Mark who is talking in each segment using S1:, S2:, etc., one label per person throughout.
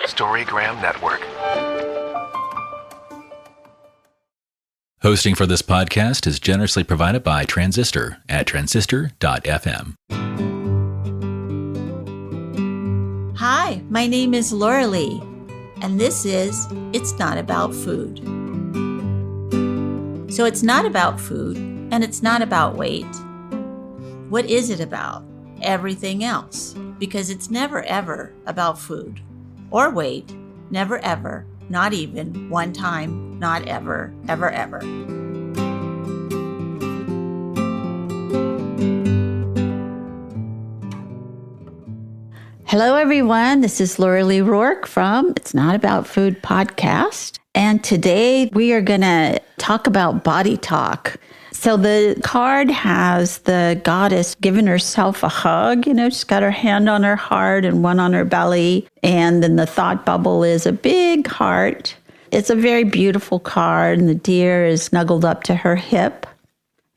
S1: Storygram Network.
S2: Hosting for this podcast is generously provided by Transistor at transistor.fm.
S3: Hi, my name is Laurelee, and this is It's Not About Food. So it's not about food, and it's not about weight. What is it about? Everything else, because it's never ever about food or weight, never ever, not even one time, not ever, ever, ever. Hello, everyone. This is Laurelee Roark from It's Not About Food podcast. And today we are going to talk about body talk. So the card has the goddess giving herself a hug, she's got her hand on her heart and one on her belly. And then the thought bubble is a big heart. It's a very beautiful card, and the deer is snuggled up to her hip.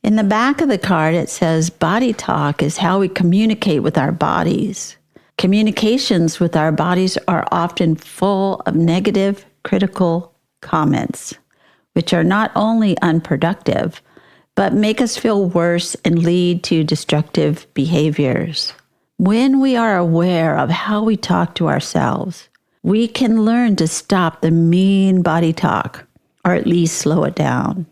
S3: In the back of the card, it says body talk is how we communicate with our bodies. Communications with our bodies are often full of negative, critical comments, which are not only unproductive, but make us feel worse and lead to destructive behaviors. When we are aware of how we talk to ourselves, we can learn to stop the mean body talk, or at least slow it down,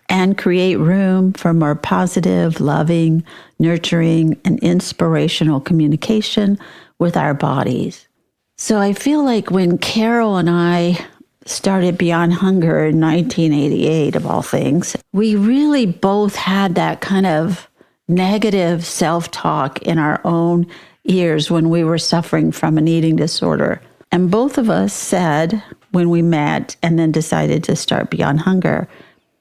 S3: and create room for more positive, loving, nurturing, and inspirational communication with our bodies. So I feel like when Carol and I started Beyond Hunger in 1988, of all things, we really both had that kind of negative self-talk in our own ears when we were suffering from an eating disorder. And both of us said when we met and then decided to start Beyond Hunger,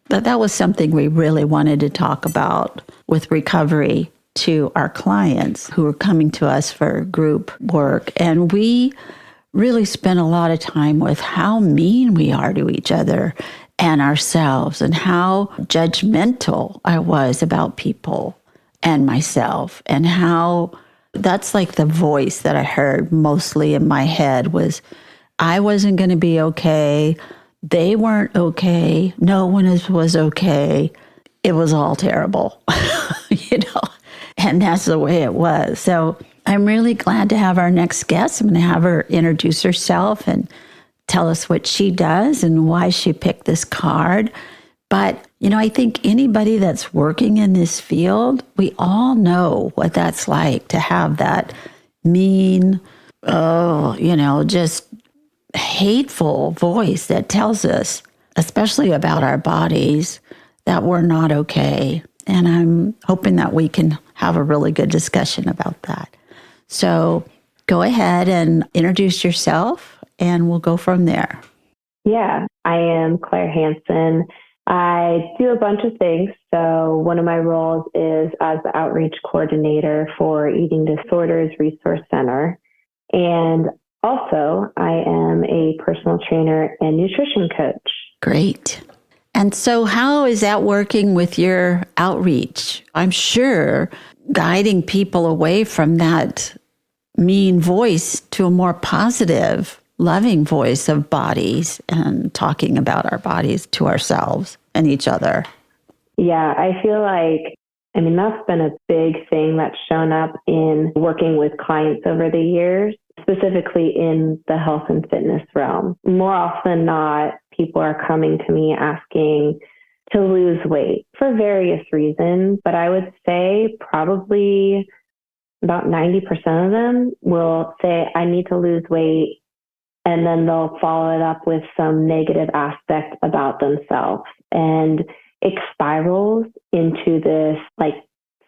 S3: that was something we really wanted to talk about with recovery to our clients who were coming to us for group work. And we really spent a lot of time with how mean we are to each other and ourselves, and how judgmental I was about people and myself, and how that's like the voice that I heard mostly in my head was I wasn't going to be okay. They weren't okay. No one was okay. It was all terrible, and that's the way it was. So I'm really glad to have our next guest. I'm going to have her introduce herself and tell us what she does and why she picked this card. But, I think anybody that's working in this field, we all know what that's like to have that mean, just hateful voice that tells us, especially about our bodies, that we're not okay. And I'm hoping that we can have a really good discussion about that. So go ahead and introduce yourself, and we'll go from there.
S4: Yeah, I am Claire Hansen. I do a bunch of things. So one of my roles is as the outreach coordinator for Eating Disorders Resource Center. And also, I am a personal trainer and nutrition coach.
S3: Great. And so how is that working with your outreach? I'm sure guiding people away from that mean voice to a more positive, loving voice of bodies and talking about our bodies to ourselves and each other.
S4: Yeah, I feel like, that's been a big thing that's shown up in working with clients over the years, specifically in the health and fitness realm. More often than not, people are coming to me asking to lose weight for various reasons, but I would say probably about 90% of them will say, I need to lose weight, and then they'll follow it up with some negative aspect about themselves. And it spirals into this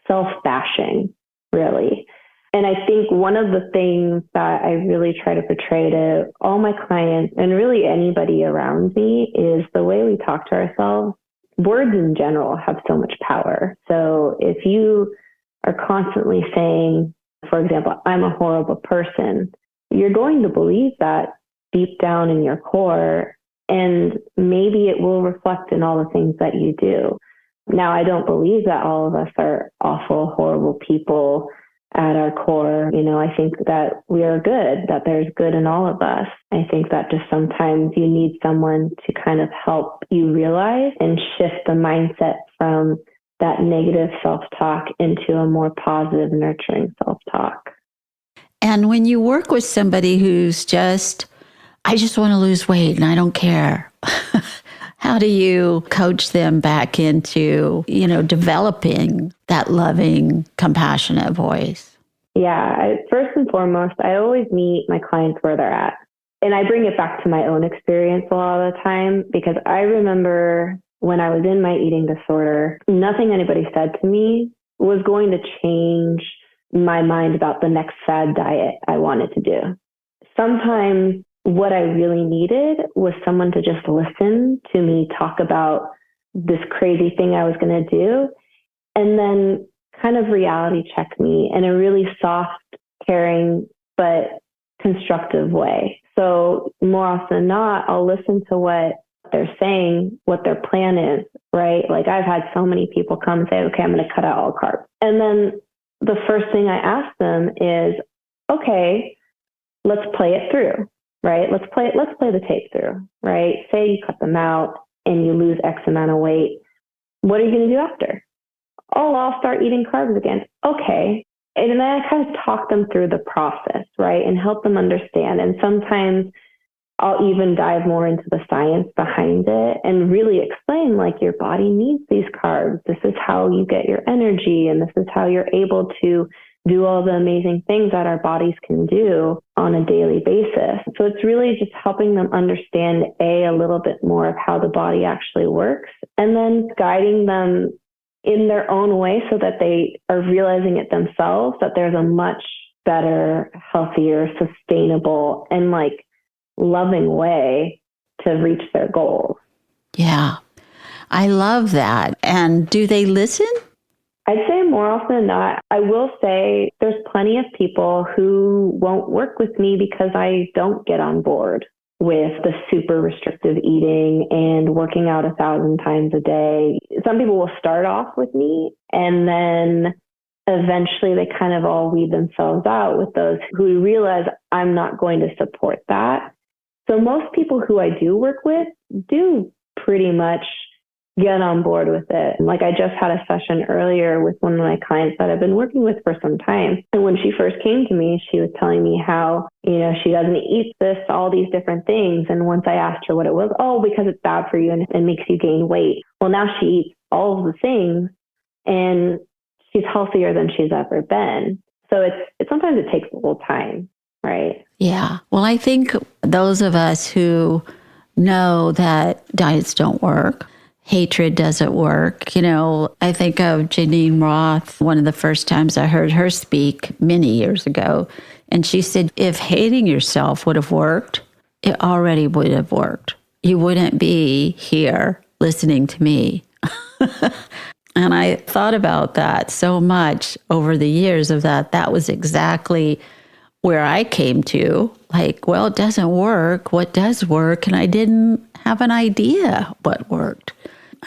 S4: self-bashing, really. And I think one of the things that I really try to portray to all my clients and really anybody around me is the way we talk to ourselves. Words in general have so much power. So if you are constantly saying, for example, I'm a horrible person, you're going to believe that deep down in your core, and maybe it will reflect in all the things that you do. Now, I don't believe that all of us are awful, horrible people at our core. I think that we are good, that there's good in all of us. I think that just sometimes you need someone to kind of help you realize and shift the mindset from that negative self-talk into a more positive, nurturing self-talk.
S3: And when you work with somebody who's I just want to lose weight and I don't care. How do you coach them back into, developing that loving, compassionate voice?
S4: Yeah, first and foremost, I always meet my clients where they're at. And I bring it back to my own experience a lot of the time, because I remember when I was in my eating disorder, nothing anybody said to me was going to change my mind about the next fad diet I wanted to do. Sometimes what I really needed was someone to just listen to me talk about this crazy thing I was going to do, and then kind of reality check me in a really soft, caring, but constructive way. So more often than not, I'll listen to what they're saying, what their plan is, right? Like I've had so many people come and say, okay, I'm going to cut out all carbs. And then the first thing I ask them is, okay, let's play it through. Right? Let's play the tape through, right? Say you cut them out and you lose X amount of weight. What are you going to do after? Oh, I'll start eating carbs again. Okay. And then I kind of talk them through the process, right? And help them understand. And sometimes I'll even dive more into the science behind it and really explain, like, your body needs these carbs. This is how you get your energy, and this is how you're able to do all the amazing things that our bodies can do on a daily basis. So it's really just helping them understand, a little bit more of how the body actually works, and then guiding them in their own way so that they are realizing it themselves, that there's a much better, healthier, sustainable, and loving way to reach their goals.
S3: Yeah, I love that. And do they listen?
S4: I'd say more often than not. I will say there's plenty of people who won't work with me because I don't get on board with the super restrictive eating and working out 1,000 times a day. Some people will start off with me, and then eventually they kind of all weed themselves out with those who realize I'm not going to support that. So most people who I do work with do pretty much get on board with it. Like I just had a session earlier with one of my clients that I've been working with for some time. And when she first came to me, she was telling me how, she doesn't eat this, all these different things. And once I asked her what it was, because it's bad for you and it makes you gain weight. Well, now she eats all of the things and she's healthier than she's ever been. So it's sometimes it takes a little time, right?
S3: Yeah. Well, I think those of us who know that diets don't work, hatred doesn't work. I think of Janine Roth, one of the first times I heard her speak many years ago. And she said, if hating yourself would have worked, it already would have worked. You wouldn't be here listening to me. And I thought about that so much over the years of that. That was exactly where I came to. Well, it doesn't work. What does work? And I didn't have an idea what worked.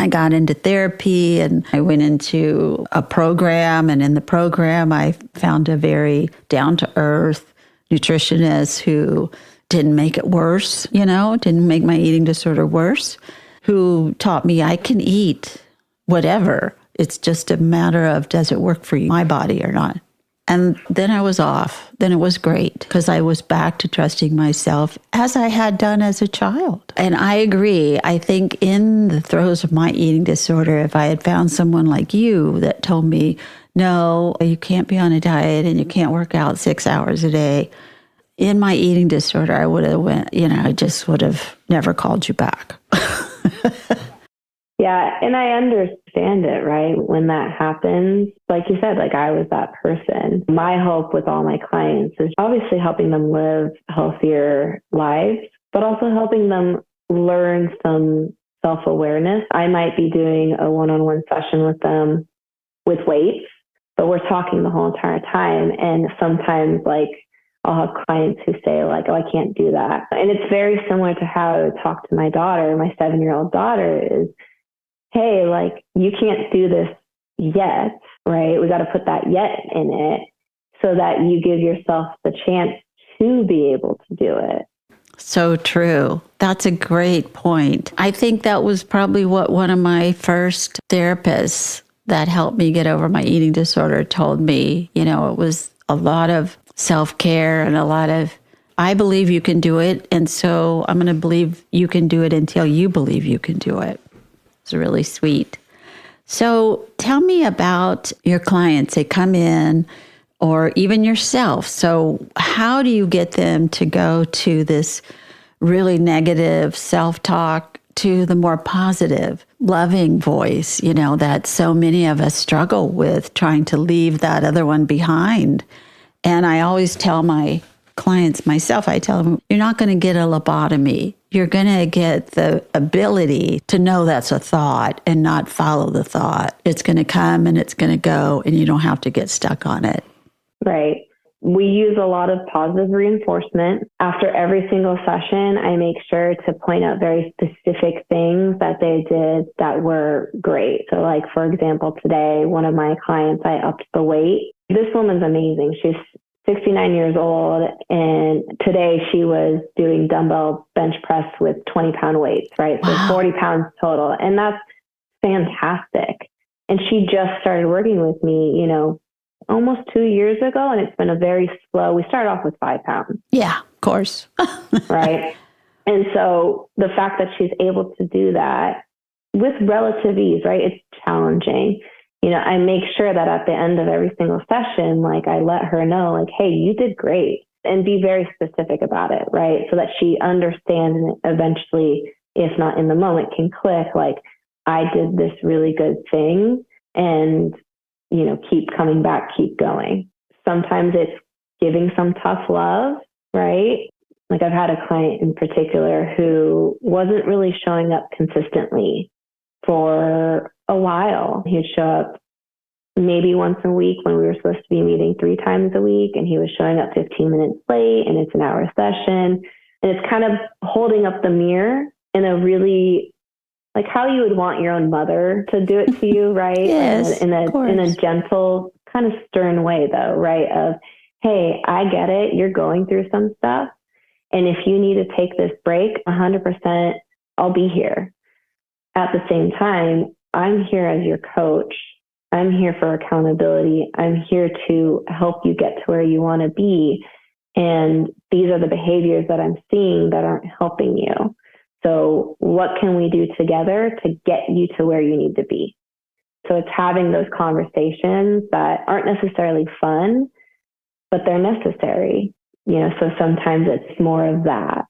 S3: I got into therapy and I went into a program. And in the program, I found a very down-to-earth nutritionist who didn't make it worse, didn't make my eating disorder worse, who taught me I can eat whatever. It's just a matter of, does it work for my body or not? And then I was off. Then it was great because I was back to trusting myself as I had done as a child. And I agree. I think in the throes of my eating disorder, if I had found someone like you that told me, no, you can't be on a diet and you can't work out 6 hours a day, in my eating disorder, I would have I just would have never called you back.
S4: Yeah, and I understand it, right? When that happens, like you said, I was that person. My hope with all my clients is obviously helping them live healthier lives, but also helping them learn some self-awareness. I might be doing a one-on-one session with them with weights, but we're talking the whole entire time. And sometimes I'll have clients who say oh, I can't do that. And it's very similar to how I would talk to my daughter, my 7-year-old daughter is, hey, you can't do this yet, right? We got to put that yet in it so that you give yourself the chance to be able to do it.
S3: So true. That's a great point. I think that was probably what one of my first therapists that helped me get over my eating disorder told me. It was a lot of self-care and a lot of, I believe you can do it. And so I'm going to believe you can do it until you believe you can do it. It's really sweet. So tell me about your clients. They come in, or even yourself. So how do you get them to go to this really negative self-talk to the more positive, loving voice, that so many of us struggle with, trying to leave that other one behind? And I always tell my clients, myself, I tell them, you're not going to get a lobotomy. You're going to get the ability to know that's a thought and not follow the thought. It's going to come and it's going to go, and you don't have to get stuck on it.
S4: Right. We use a lot of positive reinforcement. After every single session, I make sure to point out very specific things that they did that were great. So like, for example, today, one of my clients, I upped the weight. This woman's amazing. She's 69 years old, and today she was doing dumbbell bench press with 20-pound weights, right? So
S3: Wow.
S4: 40 pounds total. And that's fantastic. And she just started working with me, almost 2 years ago, and it's been a very slow, we started off with 5 pounds.
S3: Yeah, of course.
S4: Right. And so the fact that she's able to do that with relative ease, right? It's challenging. I make sure that at the end of every single session, like I let her know, like, hey, you did great, and be very specific about it, right? So that she understands and eventually, if not in the moment, can click, like, I did this really good thing, and keep coming back, keep going. Sometimes it's giving some tough love, right? Like I've had a client in particular who wasn't really showing up consistently for a while. He'd show up maybe once a week when we were supposed to be meeting 3 times a week, and he was showing up 15 minutes late, and it's an hour session. And it's kind of holding up the mirror in a really, like how you would want your own mother to do it to you, right?
S3: Yes,
S4: in a gentle, kind of stern way, though, right? Of, hey, I get it. You're going through some stuff. And if you need to take this break, 100%, I'll be here. At the same time, I'm here as your coach. I'm here for accountability. I'm here to help you get to where you want to be. And these are the behaviors that I'm seeing that aren't helping you. So what can we do together to get you to where you need to be? So it's having those conversations that aren't necessarily fun, but they're necessary. So sometimes it's more of that.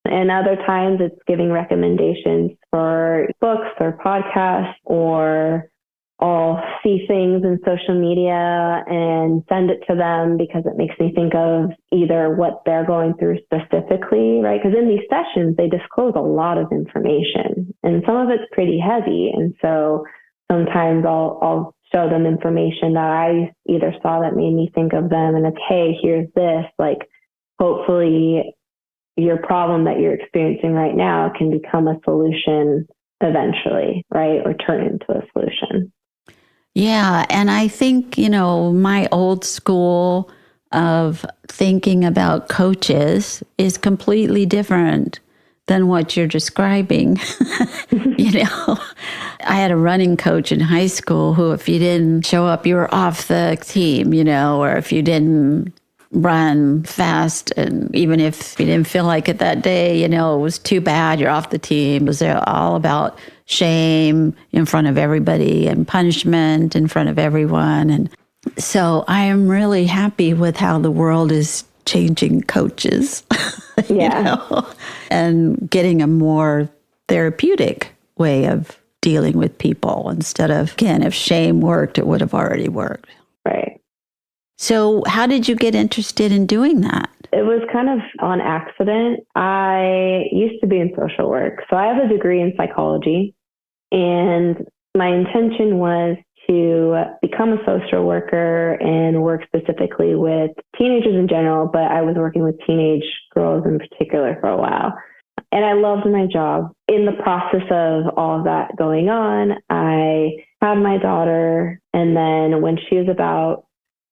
S4: And other times it's giving recommendations for books or podcasts, or I'll see things in social media and send it to them because it makes me think of either what they're going through specifically, right? Because in these sessions, they disclose a lot of information, and some of it's pretty heavy. And so sometimes I'll show them information that I either saw that made me think of them, and it's, hey, here's this, like, hopefully your problem that you're experiencing right now can become a solution eventually, right? Or turn into a solution.
S3: Yeah. And I think, my old school of thinking about coaches is completely different than what you're describing. I had a running coach in high school who, if you didn't show up, you were off the team, or if you didn't run fast, and even if you didn't feel like it that day, it was too bad, you're off the team. It was all about shame in front of everybody and punishment in front of everyone. And so I am really happy with how the world is changing coaches, and getting a more therapeutic way of dealing with people instead of, again, if shame worked, it would have already worked.
S4: Right.
S3: So how did you get interested in doing that?
S4: It was kind of on accident. I used to be in social work. So I have a degree in psychology, and my intention was to become a social worker and work specifically with teenagers in general, but I was working with teenage girls in particular for a while. And I loved my job. In the process of all of that going on, I had my daughter. And then when she was about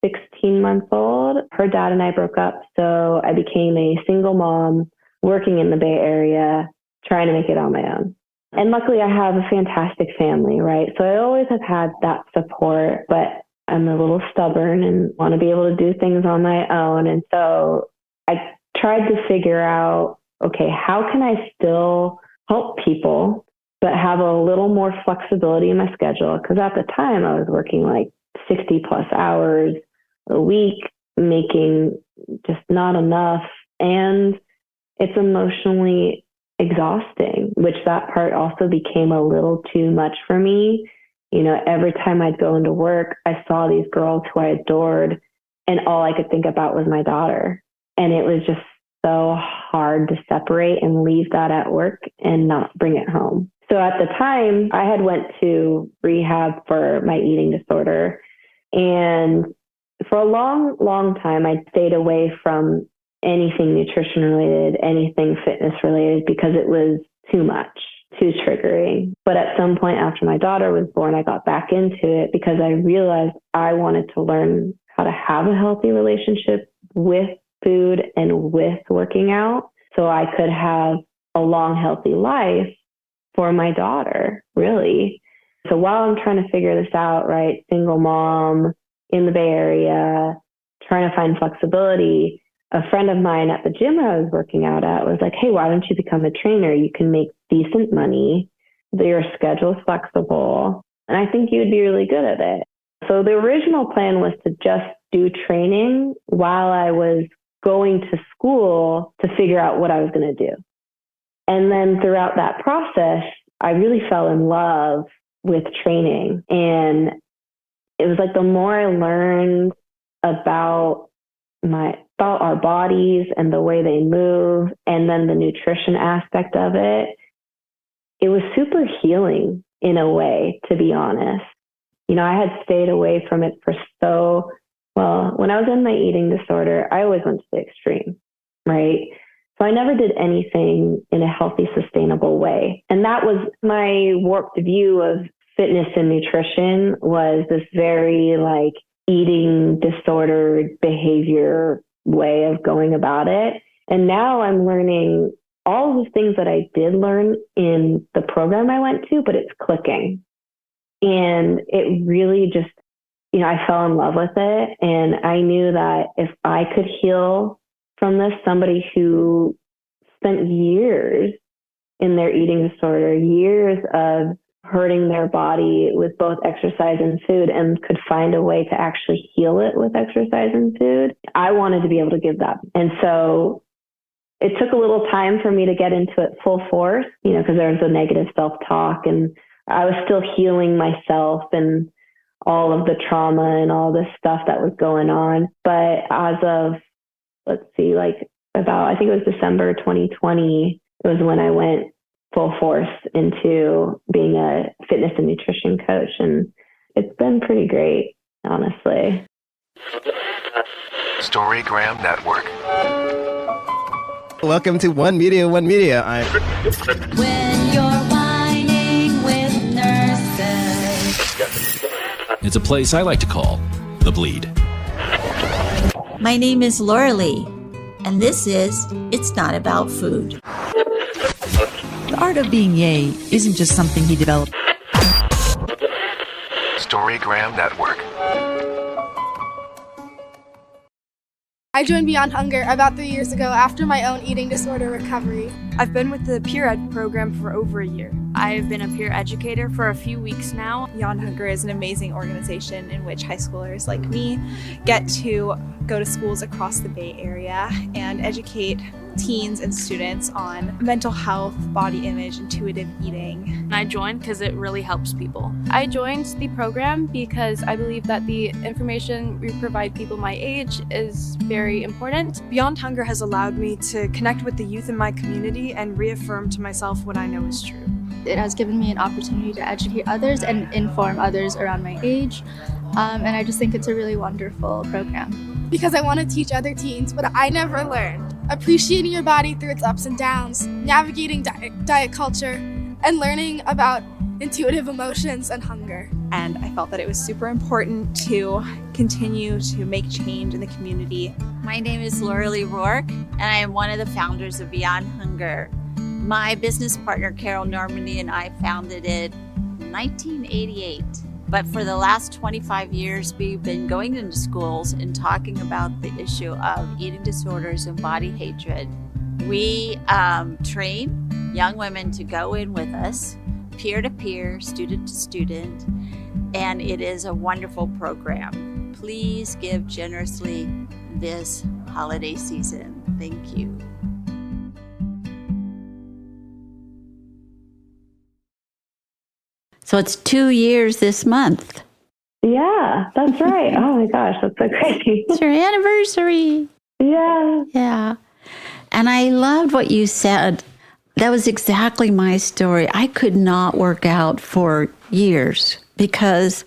S4: 16 months old, her dad and I broke up. So I became a single mom working in the Bay Area, trying to make it on my own. And luckily I have a fantastic family, right? So I always have had that support, but I'm a little stubborn and want to be able to do things on my own. And so I tried to figure out, okay, how can I still help people, but have a little more flexibility in my schedule? Because at the time I was working like 60 plus hours a week, making just not enough. And it's emotionally exhausting, which that part also became a little too much for me. You know, every time I'd go into work, I saw these girls who I adored, and all I could think about was my daughter. And it was just so hard to separate and leave that at work and not bring it home. So at the time, I had went to rehab for my eating disorder. And for a long, long time, I stayed away from anything nutrition related, anything fitness related, because it was too much, too triggering. But at some point after my daughter was born, I got back into it because I realized I wanted to learn how to have a healthy relationship with food and with working out so I could have a long, healthy life for my daughter, really. So while I'm trying to figure this out, right, single mom in the Bay Area, trying to find flexibility, a friend of mine at the gym I was working out at was like, hey, why don't you become a trainer? You can make decent money. Your schedule is flexible. And I think you would be really good at it. So the original plan was to just do training while I was going to school to figure out what I was going to do. And then throughout that process, I really fell in love with training. And it was like the more I learned about our bodies and the way they move, and then the nutrition aspect of it, it was super healing in a way, to be honest. You know, I had stayed away from it for when I was in my eating disorder, I always went to the extreme, right? So I never did anything in a healthy, sustainable way. And that was my warped view of fitness and nutrition, was this very like eating disordered behavior way of going about it. And now I'm learning all the things that I did learn in the program I went to, but it's clicking. And it really just, you know, I fell in love with it. And I knew that if I could heal from this, somebody who spent years in their eating disorder, years of hurting their body with both exercise and food, and could find a way to actually heal it with exercise and food, I wanted to be able to give that. And so it took a little time for me to get into it full force, you know, because there was a negative self-talk, and I was still healing myself and all of the trauma and all this stuff that was going on. But as of, I think it was December 2020, it was when I went full force into being a fitness and nutrition coach. And it's been pretty great, honestly.
S1: Storygram Network.
S5: Welcome to One Media, One Media.
S3: When you're whining with nurses.
S2: It's a place I like to call The Bleed.
S3: My name is Laurelee, and this is It's Not About Food.
S6: The art of being yay isn't just something he developed.
S1: Storygram Network.
S7: I joined Beyond Hunger about 3 years ago after my own eating disorder recovery.
S8: I've been with the Peer Ed program for over a year. I've been a peer educator for a few weeks now.
S9: Beyond Hunger is an amazing organization in which high schoolers like me get to go to schools across the Bay Area and educate teens and students on mental health, body image, intuitive eating.
S8: I joined because it really helps people.
S10: I joined the program because I believe that the information we provide people my age is very important.
S8: Beyond Hunger has allowed me to connect with the youth in my community and reaffirm to myself what I know is true.
S10: It has given me an opportunity to educate others and inform others around my age. And I just think it's a really wonderful program.
S7: Because I want to teach other teens what I never learned. Appreciating your body through its ups and downs, navigating diet culture, and learning about intuitive emotions and hunger.
S9: And I felt that it was super important to continue to make change in the community.
S11: My name is Laurelee Roark, and I am one of the founders of Beyond Hunger. My business partner, Carol Normandy, and I founded it in 1988. But for the last 25 years, we've been going into schools and talking about the issue of eating disorders and body hatred. We train young women to go in with us, peer-to-peer, student-to-student, and it is a wonderful program. Please give generously this holiday season. Thank you.
S3: So it's 2 years this month.
S4: Yeah, that's right. Oh my gosh, that's so crazy.
S3: It's your anniversary.
S4: Yeah.
S3: Yeah. And I loved what you said. That was exactly my story. I could not work out for years because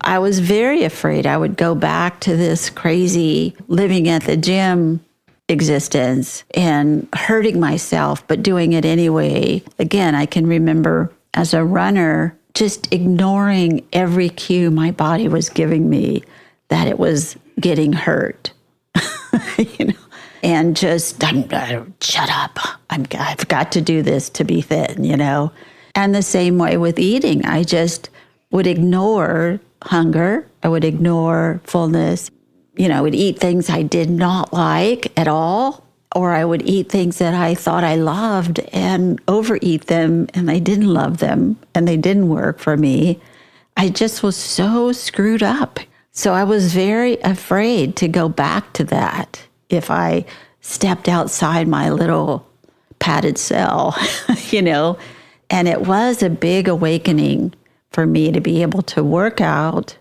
S3: I was very afraid I would go back to this crazy living at the gym existence and hurting myself, but doing it anyway. Again, I can remember as a runner, just ignoring every cue my body was giving me that it was getting hurt, and just, shut up. I've got to do this to be thin, And the same way with eating, I just would ignore hunger. I would ignore fullness. I would eat things I did not like at all, or I would eat things that I thought I loved and overeat them, and I didn't love them, and they didn't work for me. I just was so screwed up. So I was very afraid to go back to that if I stepped outside my little padded cell, And it was a big awakening for me to be able to work out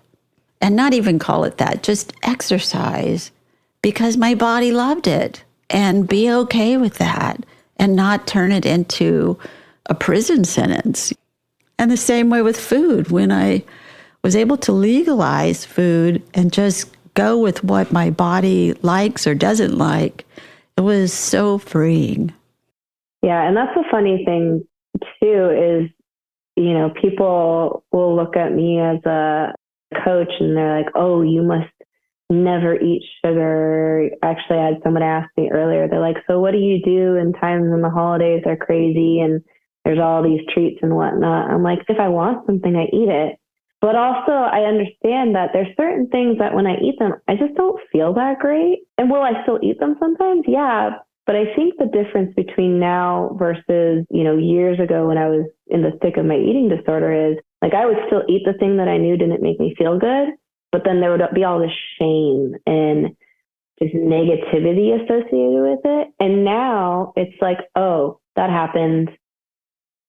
S3: and not even call it that, just exercise, because my body loved it, and be okay with that and not turn it into a prison sentence. And the same way with food, when I was able to legalize food and just go with what my body likes or doesn't like, it was so freeing.
S4: Yeah, and that's the funny thing too is, people will look at me as a coach and they're like, oh, you must never eat sugar. Actually, I had someone ask me earlier, they're like, so what do you do in times when the holidays are crazy and there's all these treats and whatnot? I'm like, if I want something, I eat it. But also I understand that there's certain things that when I eat them, I just don't feel that great. And will I still eat them sometimes? Yeah. But I think the difference between now versus, years ago when I was in the thick of my eating disorder is like, I would still eat the thing that I knew didn't make me feel good, but then there would be all this shame and just negativity associated with it. And now it's like, oh, that happened.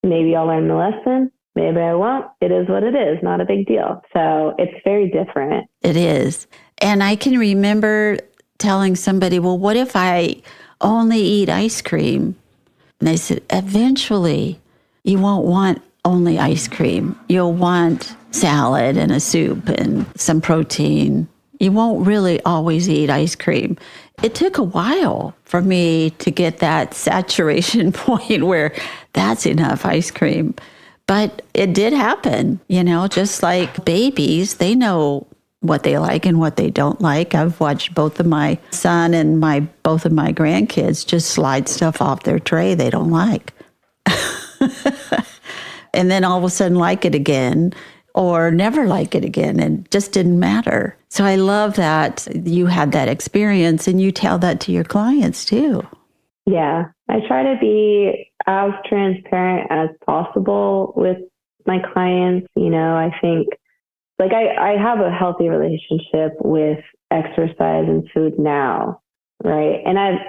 S4: Maybe I'll learn the lesson. Maybe I won't. It is what it is. Not a big deal. So it's very different.
S3: It is. And I can remember telling somebody, well, what if I only eat ice cream? And they said, eventually you won't want only ice cream. You'll want salad and a soup and some protein. You won't really always eat ice cream. It took a while for me to get that saturation point where that's enough ice cream. But it did happen, just like babies, they know what they like and what they don't like. I've watched both of my son and both of my grandkids just slide stuff off their tray they don't like. And then all of a sudden like it again or never like it again, and it just didn't matter. So I love that you had that experience and you tell that to your clients too.
S4: Yeah, I try to be as transparent as possible with my clients. I think I have a healthy relationship with exercise and food now, right? And I've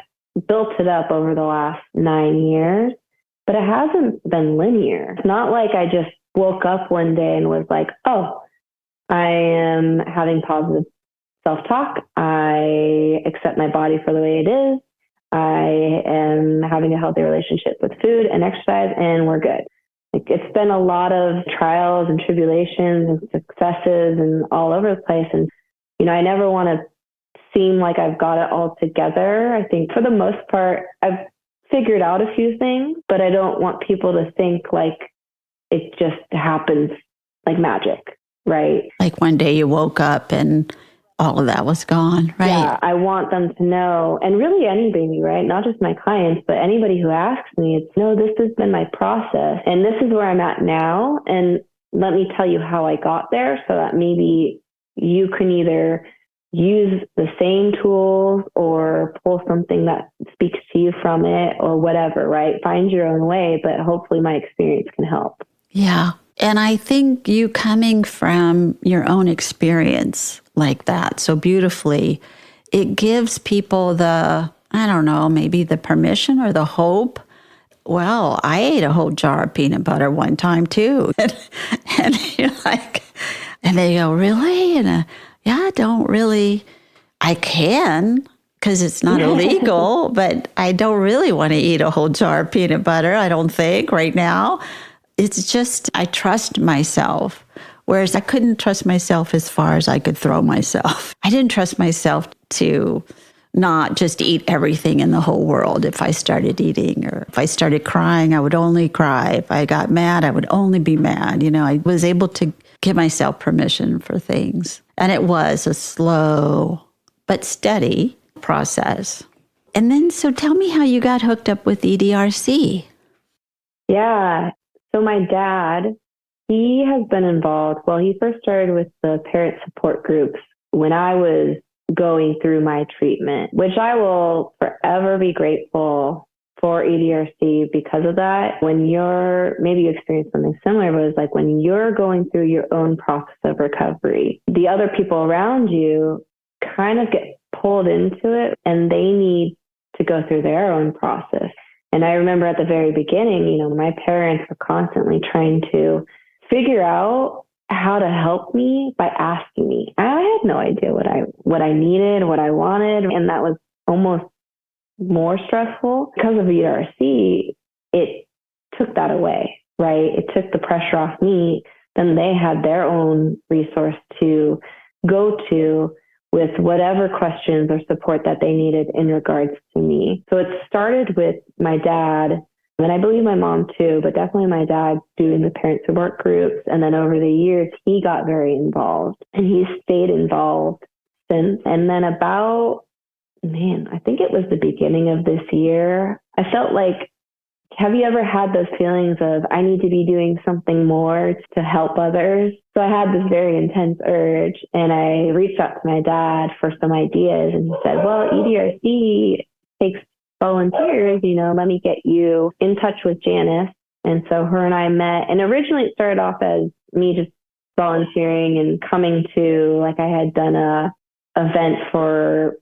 S4: built it up over the last 9 years, but it hasn't been linear. It's not like I just woke up one day and was like, oh, I am having positive self-talk. I accept my body for the way it is. I am having a healthy relationship with food and exercise, and we're good. It's been a lot of trials and tribulations and successes and all over the place. And, I never want to seem like I've got it all together. I think for the most part, I've figured out a few things, but I don't want people to think like it just happens like magic, right?
S3: Like one day you woke up and all of that was gone, right?
S4: Yeah, I want them to know, and really anybody, right? Not just my clients, but anybody who asks me, it's, no, this has been my process, and this is where I'm at now, and let me tell you how I got there so that maybe you can either use the same tools or pull something that speaks to you from it or whatever, right? Find your own way, but hopefully my experience can help.
S3: Yeah. And I think you coming from your own experience like that so beautifully, it gives people the, I don't know, maybe the permission or the hope. Well, I ate a whole jar of peanut butter one time too. And you're like, and they go, really? And yeah, I don't really, I can because it's not illegal, but I don't really want to eat a whole jar of peanut butter, I don't think right now. It's just, I trust myself, whereas I couldn't trust myself as far as I could throw myself. I didn't trust myself to not just eat everything in the whole world. If I started eating or if I started crying, I would only cry. If I got mad, I would only be mad. You know, I was able to give myself permission for things. And it was a slow but steady process. And then, so tell me how you got hooked up with EDRC.
S4: Yeah. So my dad, he has been involved. Well, he first started with the parent support groups when I was going through my treatment, which I will forever be grateful for EDRC because of that. When maybe you experienced something similar, but it's like when you're going through your own process of recovery, the other people around you kind of get pulled into it and they need to go through their own process. And I remember at the very beginning, my parents were constantly trying to figure out how to help me by asking me. I had no idea what I needed, what I wanted, and that was almost more stressful. Because of ERC, it took that away, right? It took the pressure off me. Then they had their own resource to go to with whatever questions or support that they needed in regards to me. So it started with my dad, and I believe my mom too, but definitely my dad doing the parent support groups. And then over the years, he got very involved and he's stayed involved since. And then I think it was the beginning of this year, I felt like, have you ever had those feelings of, I need to be doing something more to help others? So I had this very intense urge and I reached out to my dad for some ideas and he said, well, EDRC takes volunteers, let me get you in touch with Janice. And so her and I met, and originally it started off as me just volunteering and coming to, like, I had done a event for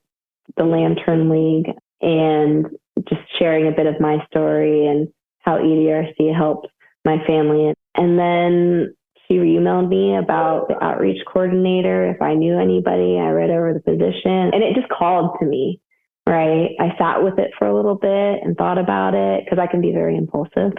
S4: the Lantern League and just sharing a bit of my story and how EDRC helped my family. And then she emailed me about the outreach coordinator, if I knew anybody. I read over the position and it just called to me, right? I sat with it for a little bit and thought about it because I can be very impulsive.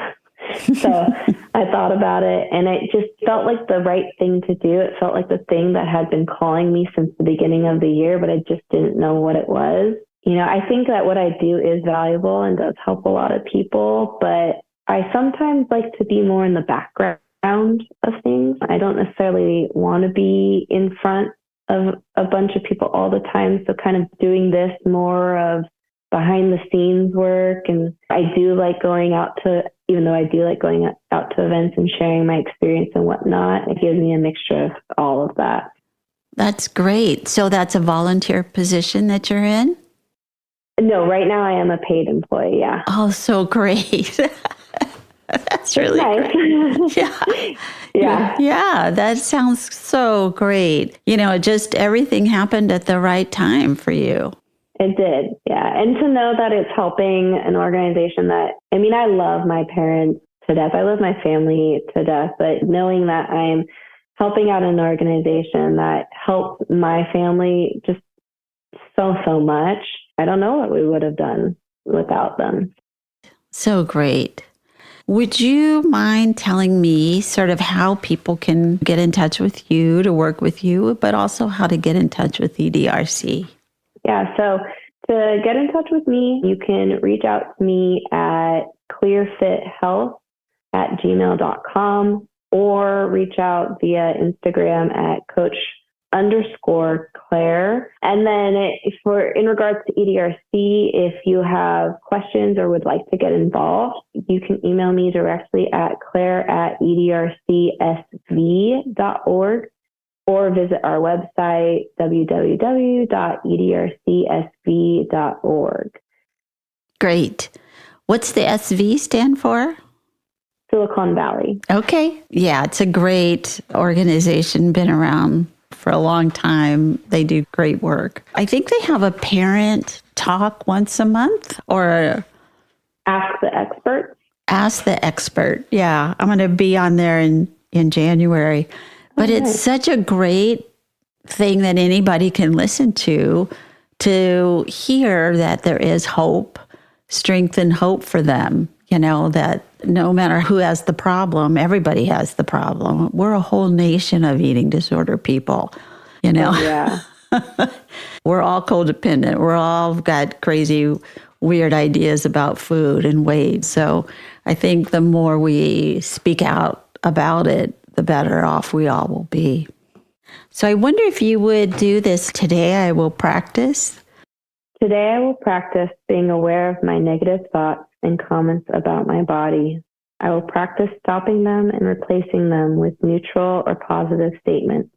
S4: So I thought about it and it just felt like the right thing to do. It felt like the thing that had been calling me since the beginning of the year, but I just didn't know what it was. I think that what I do is valuable and does help a lot of people, but I sometimes like to be more in the background of things. I don't necessarily want to be in front of a bunch of people all the time. So kind of doing this more of behind the scenes work. And I do like going out to events and sharing my experience and whatnot. It gives me a mixture of all of that.
S3: That's great. So that's a volunteer position that you're in?
S4: No, right now I am a paid employee, yeah.
S3: Oh, so great. That's really
S4: nice.
S3: Great. Yeah. Yeah, that sounds so great. Just everything happened at the right time for you.
S4: It did, yeah. And to know that it's helping an organization that, I love my parents to death. I love my family to death, but knowing that I'm helping out an organization that helps my family just so much, I don't know what we would have done without them.
S3: So great. Would you mind telling me sort of how people can get in touch with you to work with you, but also how to get in touch with EDRC?
S4: Yeah, so to get in touch with me, you can reach out to me at clearfithealth@gmail.com. or reach out via Instagram at Coach_Claire. And then in regards to EDRC, if you have questions or would like to get involved, you can email me directly at claire@edrcsv.org or visit our website, www.edrcsv.org.
S3: Great. What's the SV stand for?
S4: Silicon Valley.
S3: Okay. Yeah, it's a great organization, been around for a long time. They do great work. I think they have a parent talk once a month or
S4: Ask the Expert.
S3: Ask the Expert. Yeah, I'm going to be on there in January. But it's such a great thing that anybody can listen to hear that there is hope, strength and hope for them. You know, that no matter who has the problem, everybody has the problem. We're a whole nation of eating disorder people, you know.
S4: Yeah.
S3: We're all codependent. We're all got crazy, weird ideas about food and weight. So I think the more we speak out about it, the better off we all will be. So I wonder if you would do this today. I will practice.
S4: Today I will practice being aware of my negative thoughts and comments about my body. I will practice stopping them and replacing them with neutral or positive statements.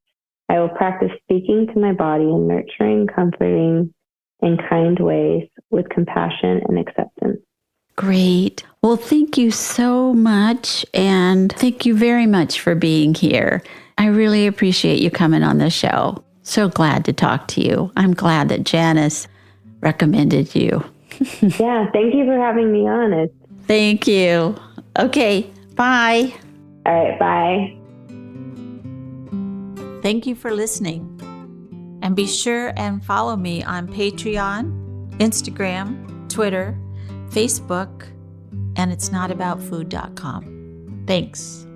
S4: I will practice speaking to my body in nurturing, comforting, and kind ways with compassion and acceptance.
S3: Great. Well, thank you so much. And thank you very much for being here. I really appreciate you coming on the show. So glad to talk to you. I'm glad that Janice recommended you.
S4: Yeah, thank you for having me on.
S3: Thank you. Okay, bye.
S4: All right, bye.
S11: Thank you for listening. And be sure and follow me on Patreon, Instagram, Twitter, Facebook, and itsnotaboutfood.com. Thanks.